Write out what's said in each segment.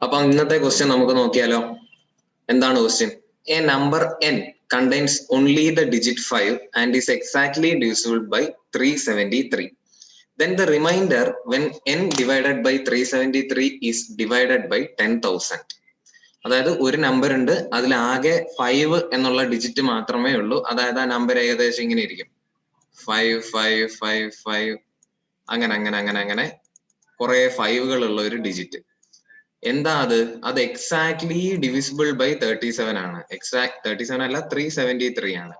അപ്പൊ ഇന്നത്തെ ക്വസ്റ്റ്യൻ നമുക്ക് നോക്കിയാലോ. എന്താണ് question? A number n contains only the digit 5 and is exactly divisible by 373. Then the remainder when n divided by 373 is divided by 10,000. അതായത് ഒരു number ഉണ്ട്, അതിൽ ആകെ 5 എന്നുള്ള ഡിജിറ്റ് മാത്രമേ ഉള്ളൂ. അതായത് ആ നമ്പർ ഏകദേശം ഇങ്ങനെ ഇരിക്കും, 5 5 5 5 അങ്ങനെ അങ്ങനെ അങ്ങനെ അങ്ങനെ കുറെ 5കൾ ഉള്ള ഒരു ഡിജിറ്റ്. എന്താ അത് എക്സാക്ട്ലി ഡിവിസിബിൾ ബൈ 37 ആണ്. 37 അല്ല, 373 ആണ്.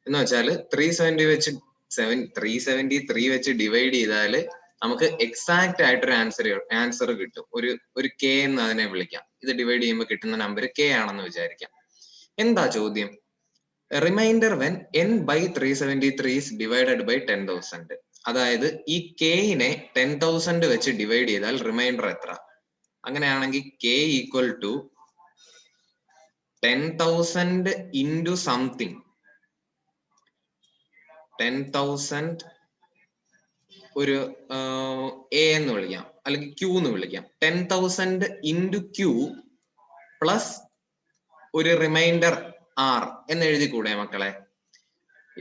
എന്ന് വെച്ചാൽ 373 വെച്ച് ഡിവൈഡ് ചെയ്താൽ നമുക്ക് എക്സാക്ട് ആയിട്ടൊരു ആൻസർ കിട്ടും. ഒരു കെ എന്ന് അതിനെ വിളിക്കാം. ഇത് ഡിവൈഡ് ചെയ്യുമ്പോൾ കിട്ടുന്ന നമ്പർ കെ ആണെന്ന് വിചാരിക്കാം. എന്താ ചോദ്യം? Reminder when n by 373 is divided by 10,000. അതായത് ഈ കെയിനെ 10,000 വെച്ച് ഡിവൈഡ് ചെയ്താൽ റിമൈൻഡർ എത്ര? അങ്ങനെയാണെങ്കിൽ k equal to 10,000 into something. 10,000 ഒരു എ എന്ന് വിളിക്കാം, അല്ലെങ്കിൽ ക്യൂ എന്ന് വിളിക്കാം. 10,000 ഇൻറ്റു ക്യൂ പ്ലസ് ഒരു റിമൈൻഡർ ആർ എന്ന് എഴുതി കൂടെ മക്കളെ?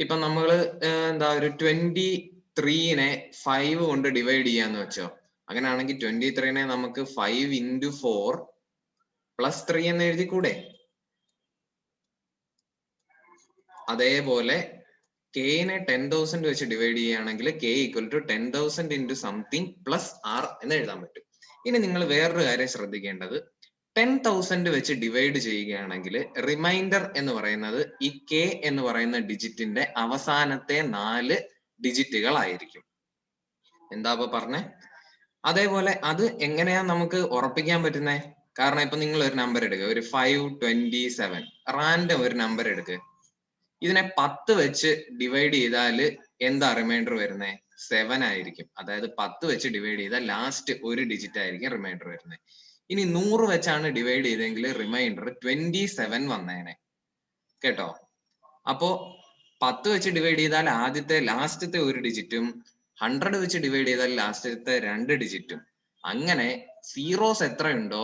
ഇപ്പൊ നമ്മള് എന്താ ഒരു 23നെ 5 കൊണ്ട് ഡിവൈഡ് ചെയ്യാന്ന് വെച്ചോ. അങ്ങനെയാണെങ്കിൽ 23നെ നമുക്ക് 5 ഇൻറ്റു 4 പ്ലസ് 3 എന്ന് എഴുതി കൂടെ? അതേപോലെ കെനെ 10,000 വെച്ച് ഡിവൈഡ് ചെയ്യുകയാണെങ്കിൽ k equal to 10,000 into something plus R എന്ന് എഴുതാൻ പറ്റും. ഇനി നിങ്ങൾ വേറൊരു കാര്യം ശ്രദ്ധിക്കേണ്ടത്, 10,000 വെച്ച് ഡിവൈഡ് ചെയ്യുകയാണെങ്കിൽ റിമൈൻഡർ എന്ന് പറയുന്നത് ഈ k എന്ന് പറയുന്ന ഡിജിറ്റിന്റെ അവസാനത്തെ 4 ഡിജിറ്റുകൾ ആയിരിക്കും. എന്താ അപ്പൊ പറഞ്ഞേ? അതേപോലെ അത് എങ്ങനെയാ നമുക്ക് ഉറപ്പിക്കാൻ പറ്റുന്നേ? കാരണം ഇപ്പൊ നിങ്ങൾ ഒരു നമ്പർ എടുക്കുക, ഒരു 527 റാൻഡം ഒരു നമ്പർ എടുക്കുക. ഇതിനെ 10 വെച്ച് ഡിവൈഡ് ചെയ്താൽ എന്താ റിമൈൻഡർ വരുന്നത്? 7 ആയിരിക്കും. അതായത് 10 വെച്ച് ഡിവൈഡ് ചെയ്താൽ ലാസ്റ്റ് ഒരു ഡിജിറ്റ് ആയിരിക്കും റിമൈൻഡർ വരുന്നത്. ഇനി 100 വെച്ചാണ് ഡിവൈഡ് ചെയ്തെങ്കിൽ റിമൈൻഡർ 27 വന്നേനെ, കേട്ടോ? അപ്പോ 10 വെച്ച് ഡിവൈഡ് ചെയ്താൽ ആദ്യത്തെ ലാസ്റ്റത്തെ ഒരു ഡിജിറ്റും 100 വെച്ച് ഡിവൈഡ് ചെയ്താൽ ലാസ്റ്റത്തെ 2 ഡിജിറ്റും, അങ്ങനെ സീറോസ് എത്രയുണ്ടോ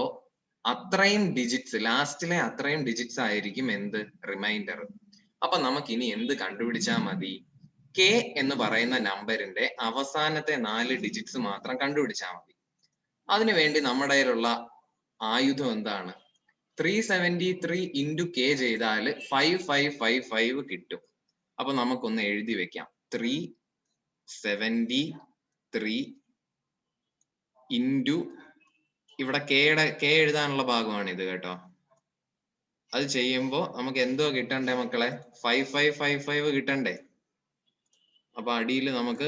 അത്രയും ഡിജിറ്റ്സ്, ലാസ്റ്റിലെ അത്രയും ഡിജിറ്റ്സ് ആയിരിക്കും എന്ത്? റിമൈൻഡർ. അപ്പൊ നമുക്ക് ഇനി എന്ത് കണ്ടുപിടിച്ചാൽ മതി? k എന്ന് പറയുന്ന നമ്പറിന്റെ അവസാനത്തെ 4 ഡിജിറ്റ്സ് മാത്രം കണ്ടുപിടിച്ചാൽ മതി. അതിനുവേണ്ടി നമ്മുടെ കയ്യിലുള്ള ആയുധം എന്താണ്? 373 ഇൻറ്റു k ചെയ്താൽ 5555 കിട്ടും. അപ്പൊ നമുക്കൊന്ന് എഴുതി വെക്കാം. 373 ഇൻറ്റു, ഇവിടെ k എഴുതാനുള്ള ഭാഗമാണ് ഇത്, കേട്ടോ. അത് ചെയ്യുമ്പോ നമുക്ക് എന്തോ കിട്ടണ്ടേ മക്കളെ? 5555 കിട്ടണ്ടേ? അപ്പൊ അടിയിൽ നമുക്ക്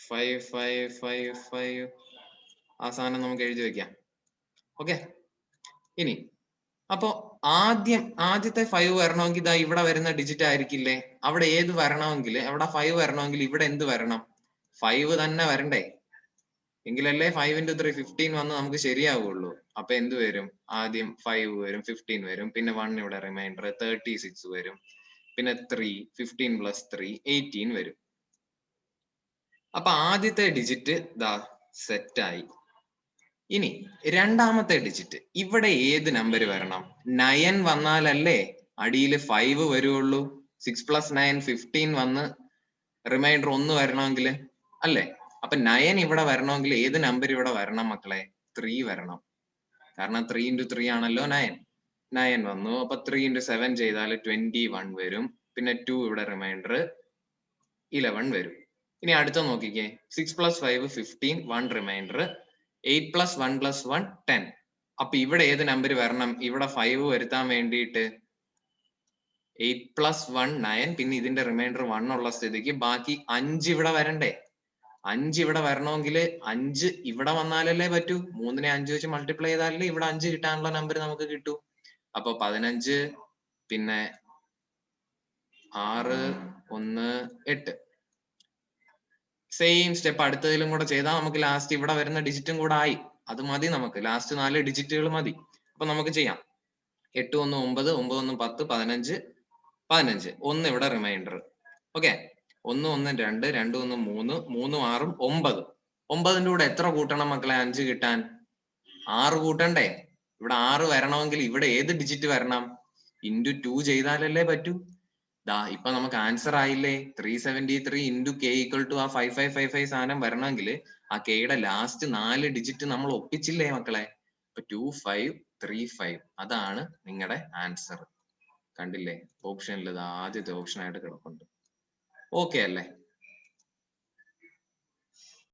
5555 ആ സാധനം നമുക്ക് എഴുതി വെക്കാം. ഓക്കെ. ഇനി അപ്പോ ആദ്യത്തെ 5 വരണമെങ്കിൽ ഇതാ ഇവിടെ വരുന്ന ഡിജിറ്റ് ആയിരിക്കില്ലേ? അവിടെ ഏത് വരണമെങ്കിൽ, അവിടെ 5 വരണമെങ്കിൽ ഇവിടെ എന്ത് വരണം? 5 തന്നെ വരണ്ടേ? എങ്കിലല്ലേ 5 ഇൻറ്റു 3 15 വന്ന് നമുക്ക് ശരിയാവുള്ളൂ. അപ്പൊ എന്ത് വരും? ആദ്യം 5 വരും, 15 വരും, പിന്നെ 1 ഇവിടെ റിമൈൻഡർ 36 വരും, പിന്നെ 3 15 പ്ലസ് 3 18 വരും. അപ്പൊ ആദ്യത്തെ ഡിജിറ്റ് ദാ സെറ്റായി. ഇനി രണ്ടാമത്തെ ഡിജിറ്റ്, ഇവിടെ ഏത് നമ്പർ വരണം? 9 വന്നാലല്ലേ അടിയിൽ 5 വരുള്ളൂ. 6 പ്ലസ് 9 15 വന്ന് റിമൈൻഡർ 1 വരണമെങ്കിൽ, അല്ലേ? അപ്പൊ 9 ഇവിടെ വരണമെങ്കിൽ ഏത് നമ്പർ ഇവിടെ വരണം മക്കളെ? 3 വരണം. കാരണം 3 ഇൻറ്റു 3 ആണല്ലോ 9. 9 വന്നു. അപ്പൊ 3 ഇൻറ്റു 7 ചെയ്താൽ 21 വരും. പിന്നെ 2 ഇവിടെ റിമൈൻഡർ 11 വരും. ഇനി അടുത്ത നോക്കിക്കേ, 6 പ്ലസ് 5 15, 1 റിമൈൻഡർ, 8 പ്ലസ് 1 പ്ലസ് 1 10. അപ്പൊ ഇവിടെ ഏത് നമ്പർ വരണം? ഇവിടെ 5 വരുത്താൻ വേണ്ടിയിട്ട് 8 പ്ലസ് 1 9, പിന്നെ ഇതിന്റെ റിമൈൻഡർ 1 ഉള്ള സ്ഥിതിക്ക് ബാക്കി 5 ഇവിടെ വരണ്ടേ? 5 ഇവിടെ വരണമെങ്കിൽ 5 ഇവിടെ വന്നാലല്ലേ പറ്റൂ. 3നെ 5 വെച്ച് മൾട്ടിപ്ലൈ ചെയ്താലല്ലേ ഇവിടെ 5 കിട്ടാനുള്ള നമ്പർ നമുക്ക് കിട്ടൂ. അപ്പൊ 15, പിന്നെ 6 1 8. സെയിം സ്റ്റെപ്പ് അടുത്തതിലും കൂടെ ചെയ്താൽ നമുക്ക് ലാസ്റ്റ് ഇവിടെ വരുന്ന ഡിജിറ്റും കൂടെ ആയി. അത് മതി നമുക്ക്, ലാസ്റ്റ് 4 ഡിജിറ്റുകൾ മതി. അപ്പൊ നമുക്ക് ചെയ്യാം. 8 1 9, 9 1 10, 15 15, 1 ഇവിടെ റിമൈൻഡർ. ഓക്കെ. 1 1 2, 2 1 3, 3 6 9. 9ന്റെ കൂടെ എത്ര കൂട്ടണം മക്കളെ 5 കിട്ടാൻ? 6 കൂട്ടണ്ടേ? ഇവിടെ 6 വരണമെങ്കിൽ ഇവിടെ ഏത് ഡിജിറ്റ് വരണം? ഇൻറ്റു 2 ചെയ്താലല്ലേ പറ്റൂ. ദാ ഇപ്പൊ നമുക്ക് ആൻസർ ആയില്ലേ? 373 ഇൻറ്റു കെ ഈക്വൽ ടു ആ 5555 സാധനം വരണമെങ്കിൽ ആ കെയുടെ ലാസ്റ്റ് 4 ഡിജിറ്റ് നമ്മൾ ഒപ്പിച്ചില്ലേ മക്കളെ? അപ്പൊ 2535 അതാണ് നിങ്ങളുടെ ആൻസർ. കണ്ടില്ലേ? ഓപ്ഷനിൽ ഇത് ആദ്യത്തെ ഓപ്ഷൻ ആയിട്ട് കിടപ്പുണ്ട്. ഓക്കെ അല്ലേ?